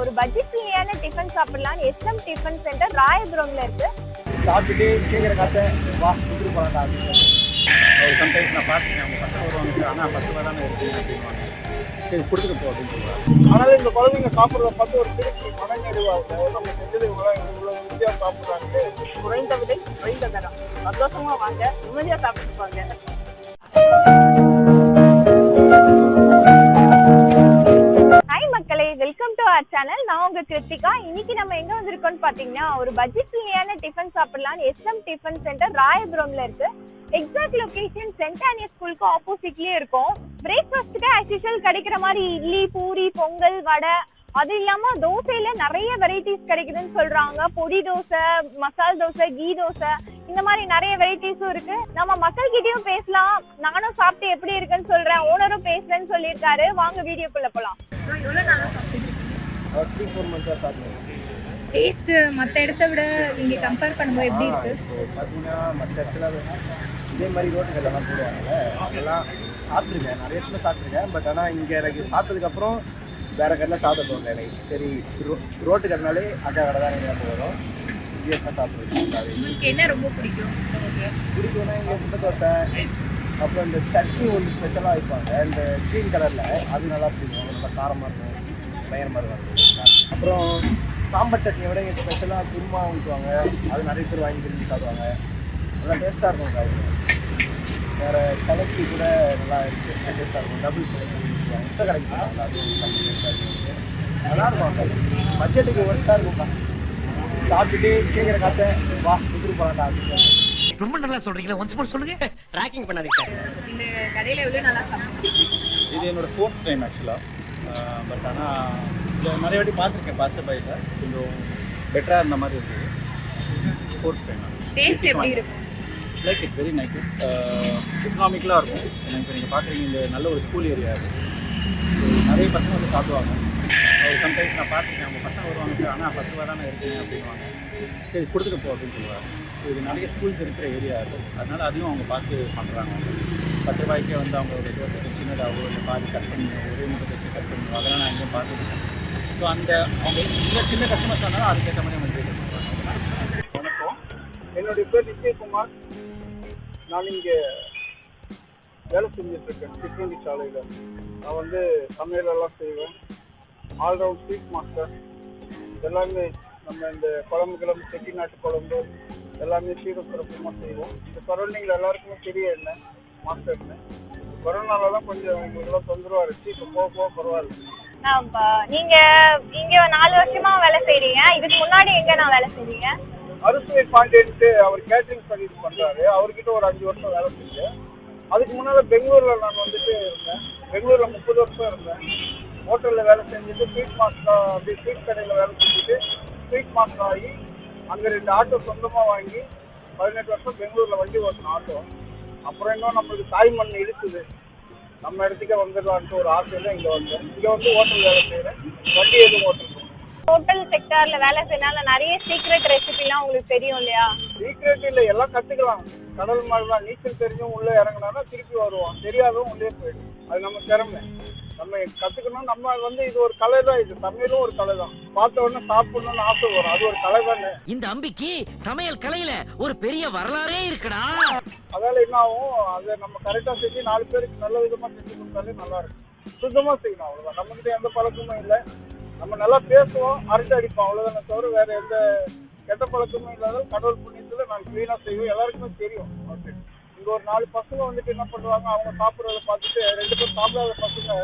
ஒரு பட்ஜெட் ஃப்ரீயான டிஃபன் சாப்பிடலாம்னு எஸ்எம் டிஃபன் சென்டர் ராயபுரம்ல இருக்கு. சாப்பிட்டுட்டு கேட்குற காசை வா கொடுத்துட்டு போகலாம்டா அப்படின்னு ஒரு சம்டைம்ஸ் நான் பார்த்துருக்கேன். அவங்க பசங்க வருவாங்க சார், ஆனால் 10 ரூபா தானே இருக்குது அப்படின்வாங்க. சரி கொடுத்துட்டு போ அப்படின்னு சொல்லுவாங்க. ஆனாலும் இந்த குழந்தைங்க சாப்பிட்றத பார்த்து ஒரு திருப்தி மனநிறைவாக நம்ம செஞ்சது இவ்வளோ ருசியாக சாப்பிட்றாங்க. குறைந்த விலை குறைந்த தரம், சந்தோஷமா வாங்க, நிம்மதியா சாப்பிட்டு வாங்க. Welcome to our channel. நான் உங்க கிருத்திகா. இன்னைக்கு நம்ம எங்க வந்திருக்கோம்னு பாத்தீங்கன்னா ஒரு பட்ஜெட் ஃப்ரீயான டிஃபன் சாப்பிடலாம்னு எஸ்எம் டிஃபன் சென்டர் ராயபுரம்ல இருக்கு. எக்ஸாக்ட் லொகேஷன் சென்ட் ஆனியா ஸ்கூலுக்கு ஆப்போசிட்லயே இருக்கும். பிரேக்ஃபாஸ்ட்டுக்கு ஆஸ் யூஷுவல் கிடைக்கிற மாதிரி இட்லி, பூரி, பொங்கல், வடை, அது இல்லாம தோசையில நிறைய வெரைட்டிஸ் கிடைக்குதுன்னு சொல்றாங்க. பொடி தோசை, மசால் தோசை, கீ தோசை, இந்த மாதிரி நிறைய வெரைட்டிஸும் இருக்கு. நம்ம மக்கள் கிட்டயும் பேசலாம். நானும் சாப்பிட்டு எப்படி இருக்குன்னு சொல்றேன், ஓனரும் பேசுறேன்னு சொல்லியிருக்காரு. வாங்க வீடியோக்குள்ள போலாம். டேஸ்ட் மற்ற இடத்த விட நீங்க கம்பேர் பண்ணும்போது எப்படி இருக்கு? பார்த்தீங்கன்னா மற்ற இடத்துல இதே மாதிரி ரோட்டு கடைலாம் போடுவாங்கல்ல, அதெல்லாம் சாப்பிட்ருக்கேன், நிறைய இடத்துல சாப்பிட்ருக்கேன். பட் ஆனால் இங்கே எனக்கு சாப்பிட்டதுக்கப்புறம் வேறு கடையில் சாப்பிட தோணல எனக்கு. சரி ரோட்டு கடைனாலே அக்கா கடை தான் எனக்கு வரும். வித்தியாசமாக சாப்பிட்ருக்கேன். உங்களுக்கு என்ன ரொம்ப பிடிக்கும்னா இங்கே முட்டை தோசை, அப்புறம் இந்த சட்னி ஒன்று ஸ்பெஷலாக வைப்பாங்க, இந்த க்ரீன் கலரில், அது நல்லா பிடிக்கும். நல்லா காரமாக இருக்கும், பயங்கரமாக இருக்கும். அப்புறம் சாம்பார் சட்னியை விட இங்கே ஸ்பெஷலாக குருமா ஊற்றுவாங்க, அது நிறைய பேர் வாங்கி விரும்பி சாப்பிடுவாங்க. நல்லா டேஸ்ட்டாக இருக்கும். அது வேறு கலக்கி கூட நல்லா டேஸ்ட்டாக இருக்கும். டபுள் கலக்கி முட்டை கலக்கி சாப்பிடுவாங்க, அது டேஸ்ட்டாக இருக்கும். நல்லாயிருக்கும். பட்ஜெட்டுக்கு ஒர்த்தாக இருக்கும்ப்பா. சாப்பிட்டுட்டு கேட்குற காசை வா கொடுத்துட்டு போகலாம்டா அப்படின்னு. ரொம்ப நல்லா சொல்றீங்களா? ஒன்ஸ் மோர் சொல்லுங்க. ராக்கிங் பண்ணாதீங்க சார். இந்த கடையில எவ்வளவு நல்லா சாப்பிடுறீங்க? இது என்னோட 4th டைம் ஆக்சுவலாக. பட் ஆனால் இதில் நிறைய வாட்டி பார்த்துருக்கேன். பாசபாயில் கொஞ்சம் பெட்டராக இருந்த மாதிரி இருக்குது. 4th time. டேஸ்ட் எப்படி இருக்கும்? Like it very nice. எக்கனாமிக்கலாக இருக்கும். எனக்கு இப்போ நீங்கள் பார்க்குறீங்க, இந்த நல்ல ஒரு ஸ்கூல் ஏரியா இருக்குது. நிறைய பசங்க வந்து சாப்பிடுவாங்க. ஒரு சம்டைம்ஸ் நான் பார்த்துருக்கேன். அவங்க பசங்க வருவாங்க சார், ஆனால் 10 ரூபா தானே இருக்குங்க அப்படின்வாங்க. சரி கொடுத்துட்டு போ அப்படின்னு சொல்லுவாங்க. ஸோ இது நிறைய ஸ்கூல்ஸ் இருக்கிற ஏரியா இருக்கும். அதனால் அதையும் அவங்க பார்த்து பண்ணுறாங்க. அவங்க 10 ரூபாய்க்கே வந்து அவங்க ஒரு தோசைக்கு சின்னதாகவோ இல்லை பாதி கட் பண்ணி ஒரே முட்டை தோசை கட் பண்ணி, அதெல்லாம் நான் எங்கேயும் பார்த்துருக்கேன். ஸோ அந்த அவங்க இன்னும் சின்ன கஸ்டமர்ஸ் ஆனாலும் அதுக்கேற்ற மாதிரி அவங்க ட்ரீட் பண்ணுறாங்க. வணக்கம், என்னுடைய பேர் நித்யகுமார். நான் இங்கே வேலை செஞ்சிட்ருக்கேன் சிற்றுண்டி சாலையில். நான் வந்து சமையலெல்லாம் செய்வேன். All-round sweet master. எல்லாமே நம்ம இந்த குழம்பு செட்டிநாட்டு குழம்பு எல்லாமே சீரசிறப்புமாக செய்வோம். இந்த சரௌண்டிங்கில் எல்லாருக்குமே தெரியும் என்ன மாஸ்டர்னு. கொரோனால தான் கொஞ்சம் எங்களுக்குலாம் தொந்தரவாக இருந்துச்சு. இப்போ போக போக பரவாயில்ல. நீங்க இங்க 4 வருஷமா வேலை செய்றீங்க. இதுக்கு முன்னாடி எங்க நான் வேலை செஞ்சீங்க? அறுசுவை பாண்டியன்ட்டு அவர் கேட்டரிங் சர்வீஸ் பண்ணுறாரு. அவர்கிட்ட ஒரு 5 வருஷம் வேலை செஞ்சேன். அதுக்கு முன்னால் பெங்களூரில் நான் வந்துட்டு இருந்தேன். பெங்களூரில் 30 வருஷம் இருந்தேன். ஹோட்டலில் வேலை செஞ்சுட்டு ஸ்வீட் மாஸ்டர், அப்படியே ஸ்வீட் கடையில் வேலை செஞ்சுட்டு ஸ்வீட் மாஸ்டர் ஆகி அங்கே 2 ஆட்டோ சொந்தமாக வாங்கி 18 வருஷம் பெங்களூரில் வண்டி ஓட்டணும் ஆட்டோ. அப்புறம் இன்னும் நம்மளுக்கு தாய்மண் இழுக்குது, நம்ம இடத்துக்கே வந்துடலான்ட்டு ஒரு ஆசையில் இங்கே வந்தேன். இங்கே வந்து ஹோட்டல் வேலை செய்கிறேன். வண்டி எதுவும் ஓட்டுறோம். ஹோட்டல் செக்டார்ல வேலை செய்யறதுனால நிறைய சீக்ரெட் ரெசிபிலாம் உங்களுக்கு தெரியும் இல்லையா? சீக்ரெட் இல்லை, எல்லாம் கற்றுக்கலாம். கடல் மாதிரி தான். நீச்சல் தெரிஞ்சும் உள்ளே இறங்கினா திருப்பி வருவோம், தெரியாதவும் உள்ளே போயிடும். அது நம்ம திறமை. நம்ம கற்றுக்கணும். நம்ம வந்து இது ஒரு கலை தான். இது சமையலும் ஒரு கலை தான். பார்த்த உடனே சாப்பிடணும்னு ஆசை வரும், அது ஒரு கலை தானே. இந்த அம்பிக்கு சமையல் கலையில ஒரு பெரிய வரலாறே இருக்குடா. அதால என்ன ஆகும், அதை நம்ம கரெக்டாக செஞ்சு 4 பேருக்கு நல்ல விதமாக செஞ்சு கொடுத்தாலே நல்லா இருக்கும். சுத்தமாக செய்யணும், அவ்வளோதான். நம்மகிட்ட எந்த பழக்கமும் இல்லை. நம்ம நல்லா பேசுவோம், அரட்டை அடிப்போம், அவ்வளோதானே தவிர வேறு எந்த கெட்ட பழக்கமும் இல்லாத கடவுள் புண்ணியத்தில் நான் க்ளீனாக செய்வோம். எல்லாருக்குமே தெரியும். ஓகே, இங்கே ஒரு 4 பசங்க வந்துட்டு என்ன பண்ணுவாங்க, அவங்க சாப்பிட்றத பார்த்துட்டு 2 பேர் சாப்பிடாத பசங்க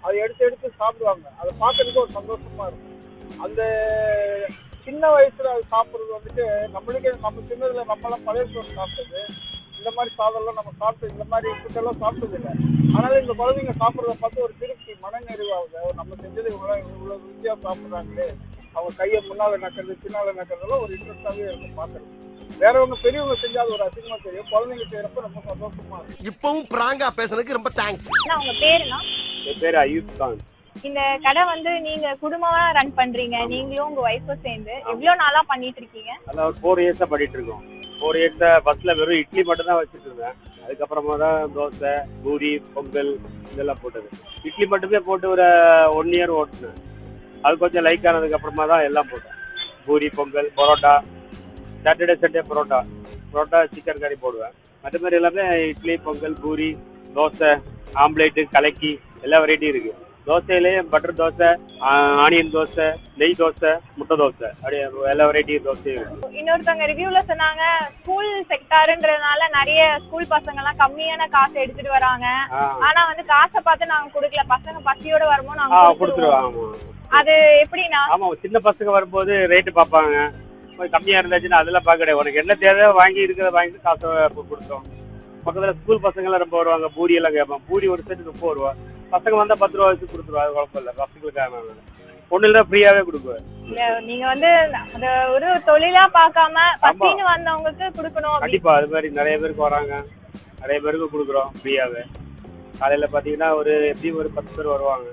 அதை எடுத்து சாப்பிடுவாங்க. அதை பார்க்கறதுக்கு ஒரு சந்தோஷமாக இருக்கும். அந்த சின்ன வயசில் அது சாப்பிட்றது வந்துட்டு நம்மளுக்கே, நம்ம சின்னதில் நம்மளாம் பழைய சோறு சாப்பிட்டது, இந்த மாதிரி சாதம்லாம் நம்ம சாப்பிட்டு, இந்த மாதிரி ஃபுட்டெல்லாம் சாப்பிட்டது இல்லை. ஆனாலும் இந்த குழந்தைங்க சாப்பிட்றத பார்த்து ஒரு திருப்தி மனநிறைவாகுது. நம்ம செஞ்சது இவ்வளோ ருசியாக சாப்பிட்றாங்களே, அவங்க கையை முன்னால் நக்கிறது பின்னால் நக்கிறதெல்லாம் ஒரு இன்ட்ரெஸ்டாகவே இருக்கும் பார்க்குறது. வேறவங்க பெரியவங்க செஞ்சா அது ஒரு அசிங்கமா தெரியும். குழந்தைங்க செய்யறப்ப ரொம்ப சந்தோஷமா இருக்கும். இப்பவும் பிராங்கா பேசுறதுக்கு ரொம்ப தேங்க்ஸ். உங்க பேருனா? என் பேர் அயூப் கான். இந்த கடை வந்து நீங்க குடும்பமா ரன் பண்றீங்க, நீங்களும் உங்க ஒய்ஃபும் சேர்ந்து எவ்வளவு நாளா பண்ணிட்டு இருக்கீங்க? அதாவது 4 இயர்ஸா பண்ணிட்டு இருக்கோம். 4 இயர்ஸா ஃபர்ஸ்ட்ல வெறும் இட்லி மட்டும் தான் வச்சுட்டு இருந்தேன். அதுக்கப்புறமா தான் தோசை, பூரி, பொங்கல் இதெல்லாம் போட்டது. இட்லி மட்டுமே போட்டு ஒரு 1 இயர் ஓட்டினேன். அது கொஞ்சம் லைக் ஆனதுக்கு அப்புறமா தான் எல்லாம் போட்டேன். Puri, Pongal, parotta, Saturday Sunday parotta chicken கறி போடுவேன். மற்ற மாதிரி எல்லாமே இட்லி, பொங்கல், பூரி, தோசை, ஆம்லேட்டு, கலக்கி எல்லா வெரைட்டியும் இருக்குது. தோசையிலேயே பட்டர் தோசை, ஆனியன் தோசை, நெய் தோசை, முட்டை தோசை, அப்படியே எல்லா வெரைட்டியும் தோசையும் இருக்குது. இன்னொருத்தவங்க ரிவ்யூல சொன்னாங்க ஸ்கூல் செக்டாருன்றதுனால நிறைய ஸ்கூல் பசங்க எல்லாம் கம்மியான காசு எடுத்துட்டு வராங்க. ஆனா வந்து காசை பார்த்து நாங்க குடுக்கல, பசங்க பசியோட வரும்போது நாங்க கொடுத்துருவோம். ஆமா, அது எப்படின்னா ஆமா, சின்ன பசங்க வரும்போது ரேட்டு பார்ப்பாங்க. கொஞ்சம் கம்மியா இருந்துச்சுன்னா அதெல்லாம் பார்க்க கிடையாது. உனக்கு என்ன தேவை வாங்கி இருக்கிறத வாங்கிட்டு காசை கொடுத்தோம். பக்கத்துல ஸ்கூல் பசங்க எல்லாம் ரொம்ப வருவாங்க, பூரி எல்லாம் கேட்பாங்க. பூரி ஒரு செட்டு 30 ரூபா, பசங்க வந்தா 10 ரூபா வச்சு கொடுத்துருவா. அது குழப்பம் இல்லை, பசங்களுக்காக ஒண்ணு தான் ஃப்ரீயாவே கொடுக்குவேன். நீங்க வந்து அந்த ஒரு தொழிலா பார்க்காம பசின்னு வந்தவங்களுக்கு கொடுக்கணும். கண்டிப்பா அது மாதிரி நிறைய பேருக்கு வராங்க, நிறைய பேருக்கு கொடுக்குறோம் ஃப்ரீயாவே. காலையில பாத்தீங்கன்னா எப்படியும் ஒரு 10 பேர் வருவாங்க,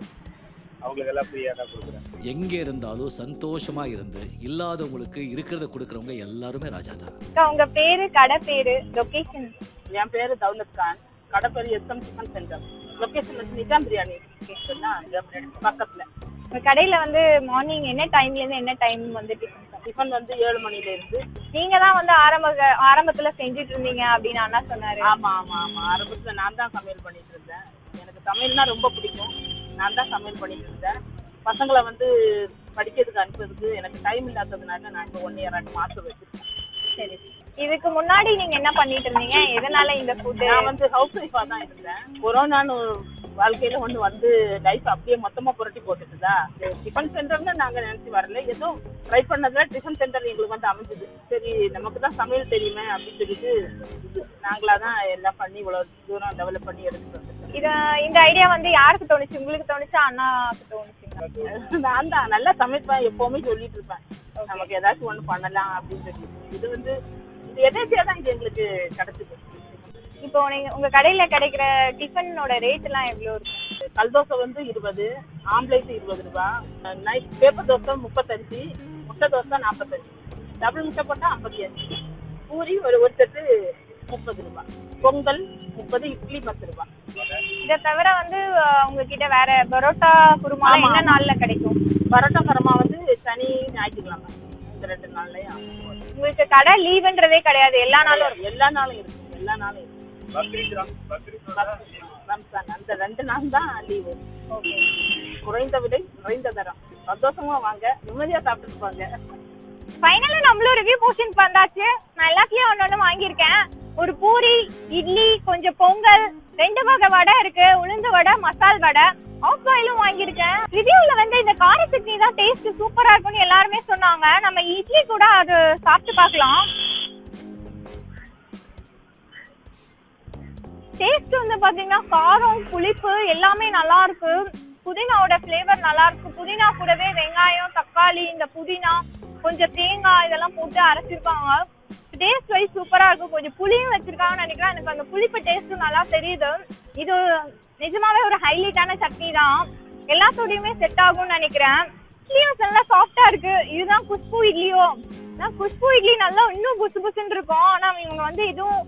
அவங்களுக்கு எல்லாம் ஃப்ரீயா தான் கொடுக்குறேன். எங்க இருந்தாலும் சந்தோஷமா இருந்து இல்லாதவங்களுக்கு இருக்கிறத கொடுக்கறவங்க எல்லாருமே ராஜா தான். உங்க பேரு, கடை பேரு, லொகேஷன்? என் பேரு தௌலத் கான், கடை பேரு SM டிஃபன் சென்டர். லொகேஷன் வந்து நிஜாம் பிரியாணி பக்கத்துல. உங்க கடையில வந்து மார்னிங் என்ன டைம்ல இருந்து என்ன டைம் வந்து டிஃபன் வந்து 7 மணில இருந்து. நீங்க தான் வந்து ஆரம்பத்துல செஞ்சுட்டு இருந்தீங்க அப்படின்னு அண்ணா சொன்னாரு. ஆமா ஆமா ஆமா, ஆரம்பத்துல நான் தான் சமையல் பண்ணிட்டு இருந்தேன். எனக்கு சமையல்னா ரொம்ப பிடிக்கும், நான் தான் சமையல் பண்ணிட்டு இருந்தேன். பசங்களை வந்து படிக்கிறதுக்கு அனுப்புறதுக்கு எனக்கு டைம் இல்லாததுனால நான் இப்போ 1 இயர் மாசம் வச்சிருக்கேன். சரி, இதுக்கு முன்னாடி நீங்க என்ன பண்ணிட்டு இருந்தீங்க? எதனால இந்த ஃபுட்? நான் வந்து ஹவுஸ் ஒய்ஃபா தான் இருந்தேன். கொரோனான்னு வாழ்க்கையில வந்து லைஃப் அப்படியே மொத்தமா புரட்டி போட்டுட்டுதா. டிஃபன் சென்டர்னு நாங்க நினைச்சு வரல, ஏதோ ட்ரை பண்ணதுல டிஃபன் சென்டர் எங்களுக்கு வந்து அமைஞ்சது. சரி, நமக்கு தான் சமையல் தெரியுமே அப்படின்னு சொல்லிட்டு நாங்களா தான் எல்லாம் பண்ணி இவ்வளவு தூரம் டெவலப் பண்ணி எடுத்துட்டு வந்துட்டோம். இந்த ஐடியா வந்து யாருக்கு தோணுச்சு? உங்களுக்கு தோணுச்சா அண்ணாக்கு தோணுச்சுங்க? நான் தான் நல்லா சமைப்பேன், எப்பவுமே சொல்லிட்டு இருப்பேன் நமக்கு ஏதாச்சும் ஒண்ணு பண்ணலாம் அப்படின்னு சொல்லிட்டு. இது வந்து இது எதேச்சியா தான் இது எங்களுக்கு கிடைச்சது. இப்போ நீங்க உங்க கடையில கிடைக்கிற டிஃபனோட ரேட் எல்லாம் எவ்வளவு இருக்கு? கல் தோசை வந்து 20, ஆம்லேட் 20 ரூபாய், நைட் பேப்பர் தோசை 35, முட்டை தோசை 45, டபுள் முட்டை போட்டா 55, பூரி ஒரு செட்டு 30 ரூபாய், பொங்கல் 30, இட்லி 10 ரூபாய். இதை தவிர வந்து உங்ககிட்ட வேற பரோட்டா, குருமா என்ன நாள்ல கிடைக்கும்? பரோட்டா குருமா வந்து சனி, ஞாயிற்றுக்கிழமை, இந்த 2 நாள்லயும். உங்களுக்கு கடை லீவுன்றதே கிடையாது, எல்லா நாளும் இருக்கு. எல்லா நாளும் இருக்கு. ரம்ஜான் அந்த 2 நாள் தான் லீவு. குறைந்த விலை, குறைந்த தரம். சந்தோஷமா வாங்க, நிம்மதியா சாப்பிட்டு போங்க. ஃபைனலா நம்மளும் ரிவ்யூ போர்ஷன் வந்தாச்சு. நான் எல்லாத்தையும் ஒன்னொன்னு வாங்கியிருக்கேன். ஒரு பூரி, இட்லி, கொஞ்சம் பொங்கல், 2 வகை வடை இருக்கு, உளுந்து வடை, மசால் வடை, ஆஃப் பாயிலும் வாங்கியிருக்கேன். ரிவ்யூல வந்து இந்த கார சட்னி தான் டேஸ்ட் சூப்பரா இருக்கும்னு எல்லாருமே சொன்னாங்க. நம்ம இட்லி கூட அது சாப்பிட்டு பார்க்கலாம். டேஸ்ட் வந்து பாத்தீங்கன்னா காரம், புளிப்பு எல்லாமே நல்லா இருக்கு. புதினாவோட ஃப்ளேவர் நல்லா இருக்கு. புதினா கூடவே வெங்காயம், தக்காளி, இந்த புதினா, கொஞ்சம் தேங்காய் இதெல்லாம் போட்டு அரைச்சிருக்காங்க. டேஸ்ட் வைஸ் சூப்பரா இருக்கு. கொஞ்சம் புளியும் வச்சிருக்காங்கன்னு நினைக்கிறேன். எனக்கு அந்த புளிப்பு டேஸ்ட்டும் நல்லா தெரியுது. இது நிஜமாவே ஒரு ஹைலைட்டான சட்னி தான், எல்லாத்தோடையுமே செட் ஆகும்னு நினைக்கிறேன். இட்லியும் நல்லா சாஃப்டா இருக்கு. இதுதான் குஷ்பு இட்லியோ? குஷ்பு இட்லி நல்லா இன்னும் புசு புசுன்னு இருக்கும். ஆனா இவங்க வந்து இதுவும்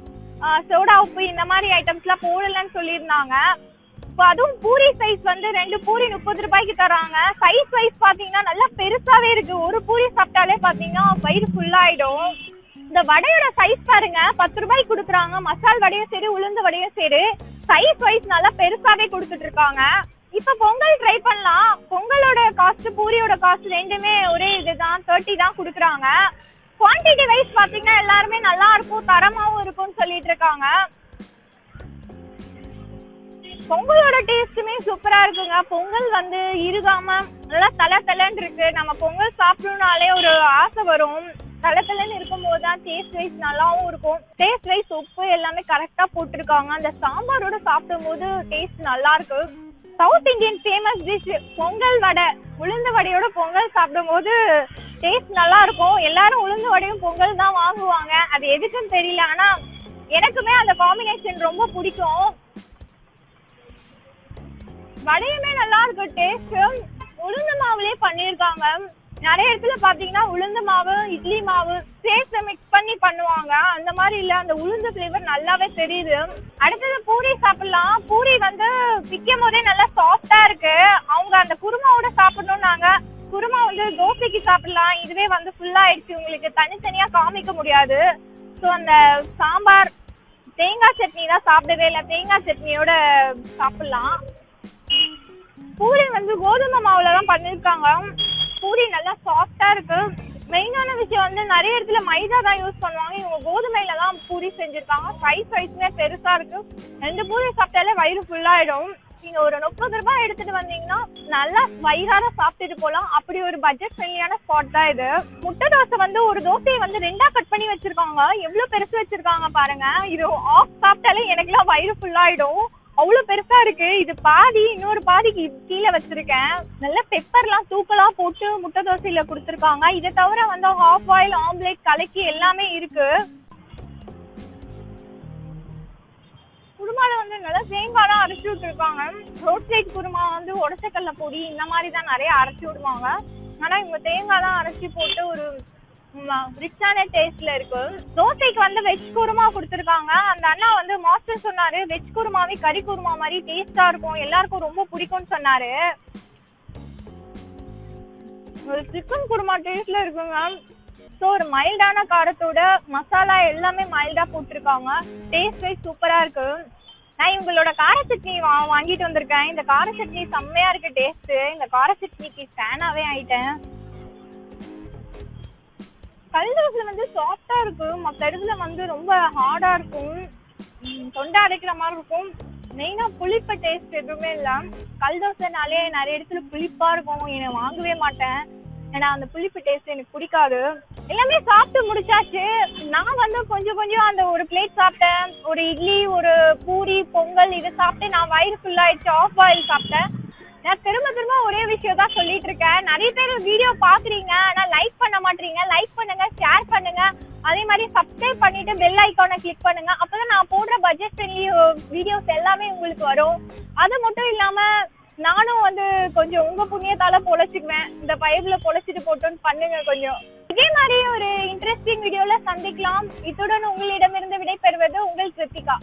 சோடா உப்பு இந்த மாதிரி ஐட்டம்ஸ்லாம் போடலன்னு சொல்லியிருந்தாங்க. இப்போ அதுவும் பூரி சைஸ் வந்து 2 பூரி 30 ரூபாய்க்கு தராங்க. சைஸ் வைஸ் பாத்தீங்கன்னா நல்லா பெருசாவே இருக்கு. ஒரு பூரி சாப்பிட்டாலே பாத்தீங்கன்னா வயிறு ஃபுல்லாயிடும். இந்த வடையோட சைஸ் பாருங்க, 10 ரூபாய்க்கு கொடுக்குறாங்க. மசால் வடையும் சரி, உளுந்து வடையும் சரி, சைஸ் வைஸ் நல்லா பெருசாவே கொடுத்துட்டு இருக்காங்க. இப்ப பொங்கல் ட்ரை பண்ணலாம். பொங்கலோட காஸ்ட், பூரியோட காஸ்ட் ரெண்டுமே ஒரே இதுதான், 30 தான் கொடுக்குறாங்க. குவான்டிட்டி வைஸ் பாத்தீங்கன்னா எல்லாருமே நல்லா இருக்கும், தரமாவும் இருக்கும்னு சொல்லிட்டு இருக்காங்க. பொங்கலோட டேஸ்ட்டுமே சூப்பரா இருக்குங்க. பொங்கல் வந்து இருகாம நல்லா தலன்னு இருக்கு. நம்ம பொங்கல் சாப்பிடணும்னாலே ஒரு ஆசை வரும். தலன்னு இருக்கும் போது தான் டேஸ்ட் வைஸ் நல்லாவும் இருக்கும். டேஸ்ட் வைஸ் உப்பு எல்லாமே கரெக்டா போட்டிருக்காங்க. அந்த சாம்பாரோட சாப்பிடும் போது டேஸ்ட் நல்லா இருக்கு. South Indian famous dish pongal vada. உளுந்து வடையோட பொங்கல் சாப்பிடும் போது டேஸ்ட் நல்லா இருக்கும். எல்லாரும் உளுந்து வடையும் பொங்கல் தான் வாங்குவாங்க, அது எதுக்குன்னு தெரியல. ஆனா எனக்குமே அந்த காம்பினேஷன் ரொம்ப பிடிக்கும். வடையுமே நல்லா இருக்கு டேஸ்ட். உளுந்து மாவுலயே பண்ணிருக்காங்க. நிறைய இடத்துல பாத்தீங்கன்னா உளுந்து மாவு, இட்லி மாவு சேர்த்து மிக்ஸ் பண்ணி பண்ணுவாங்க. அந்த மாதிரி இல்ல, அந்த உளுந்து ஃபிளேவர் நல்லாவே தெரியுது. அடுத்தது பூரி சாப்பிடலாம். பூரி வந்து விற்கும் போதே நல்லா சாஃப்டா இருக்கு. அவங்க அந்த குருமாவோட சாப்பிடணும்னாங்க. குருமா வந்து தோசைக்கு சாப்பிடலாம். இதுவே வந்து ஃபுல்லா ஆயிடுச்சு, உங்களுக்கு தனித்தனியா காமிக்க முடியாது. ஸோ அந்த சாம்பார் தேங்காய் சட்னி தான் சாப்பிடவே இல்லை, தேங்காய் சட்னியோட சாப்பிடலாம். பூரி வந்து கோதுமை மாவுல தான் பண்ணிருக்காங்க. பூரி நல்லா சாஃப்டா இருக்கு. மெயினான விஷயம் வந்து நிறைய இடத்துல மைதா தான் யூஸ் பண்ணுவாங்க, இவங்க கோதுமையில தான் பூரி செஞ்சிருக்காங்க. சைஸுமே பெருசா இருக்கு. 2 பூரி சாப்பிட்டாலே வயிறு ஃபுல்லாயிடும். நீங்க ஒரு 30 ரூபாய் எடுத்துட்டு வந்தீங்கன்னா நல்லா வயிறார சாப்பிட்டுட்டு போலாம். அப்படி ஒரு பட்ஜெட் ஃப்ரெண்ட்லியான ஸ்பாட் தான் இது. முட்டை தோசை வந்து ஒரு தோசையை வந்து 2ஆ கட் பண்ணி வச்சிருக்காங்க. எவ்வளவு பெருசு வச்சிருக்காங்க பாருங்க. இது ஆஃப் சாப்பிட்டாலே எனக்குலாம் வயிறு ஃபுல்லாயிடும், அவ்வளவு பெருசா இருக்கு. இது பாதி, இன்னொரு பாதிக்கு கீழே வச்சிருக்கேன். நல்ல பெப்பர்லாம் தூக்கெல்லாம் போட்டு முட்டை தோசையில கொடுத்துருக்காங்க. இதை தவிர வந்து ஹாஃப் பாயில், ஆம்லேட், கலக்கி எல்லாமே இருக்கு. குருமால வந்து நல்லா தேங்காய்லாம் அரைச்சி விட்டுருக்காங்க. ரோட் சைட் குருமா வந்து உடச்சக்கல்ல பொடி இந்த மாதிரி தான் நிறைய அரைச்சி விடுவாங்க. ஆனா இவங்க தேங்காய் தான் அரைச்சி போட்டு ஒரு ரிச்சான டேஸ்ட்ல இருக்கு. தோசைக்கு வந்து வெஜ் குருமா கொடுத்துருக்காங்க. அந்த அண்ணா வந்து மாஸ்டர் சொன்னாரு வெஜ் குருமாவே கறி குருமா மாதிரி டேஸ்டா இருக்கும், எல்லாருக்கும் ரொம்ப பிடிக்கும்னு சொன்னாரு. ஒரு சிக்கன் குருமா டேஸ்ட்ல இருக்குங்க. ஸோ ஒரு மைல்டான காரத்தோட மசாலா எல்லாமே மைல்டா போட்டிருக்காங்க. டேஸ்ட் வைஸ் சூப்பரா இருக்கு. நான் இவங்களோட கார சட்னி வாங்கிட்டு வந்திருக்கேன். இந்த கார சட்னி செம்மையா இருக்கு டேஸ்ட். இந்த கார சட்னிக்கு ஃபேனாவே ஆயிட்டேன். கல் தோசை வந்து சாஃப்டா இருக்கு, மற்ற இடத்துல வந்து ரொம்ப ஹார்டா இருக்கும், தொண்டை அடைக்கிற மாதிரி இருக்கும். மெயினா புளிப்பு டேஸ்ட் எதுவுமே இல்லை. கல் தோசைனாலே நிறைய இடத்துல புளிப்பா இருக்கும், என்னை வாங்கவே மாட்டேன். ஏன்னா அந்த புளிப்பு டேஸ்ட் எனக்கு பிடிக்காது. எல்லாமே சாப்பிட்டு முடிச்சாச்சு. நான் வந்து கொஞ்சம் அந்த ஒரு பிளேட் சாப்பிட்டேன். ஒரு இட்லி, ஒரு பூரி, பொங்கல் இது சாப்பிட்டு நான் வயிறு ஃபுல்லாயிடுச்சு. ஆஃப் பாயில் சாப்பிட்டேன். நான் திரும்ப ஒரே விஷயம் தான் சொல்லிட்டு இருக்கேன். நிறைய பேர் வீடியோ பாக்குறீங்க, ஆனா லைக் பண்ண மாட்டீங்க. லைக் பண்ணுங்க, ஷேர் பண்ணுங்க, அதே மாதிரி சப்ஸ்கிரைப் பண்ணிட்டு பெல் ஐக்கானை கிளிக் பண்ணுங்க. அப்பதான் நான் போடுற பட்ஜெட் ஃப்ரெண்ட்லி வீடியோஸ் எல்லாமே உங்களுக்கு வரும். அது மட்டும் இல்லாம நானும் வந்து கொஞ்சம் உங்க புண்ணியத்தால பொழைச்சிக்குவேன். இந்த பைப்ல பொழைச்சிட்டு போட்டோன்னு பண்ணுங்க கொஞ்சம். இதே மாதிரி ஒரு இன்ட்ரெஸ்டிங் வீடியோல சந்திக்கலாம். இத்துடன் உங்களிடமிருந்து விடைபெறுவது உங்கள் கிருத்திகா.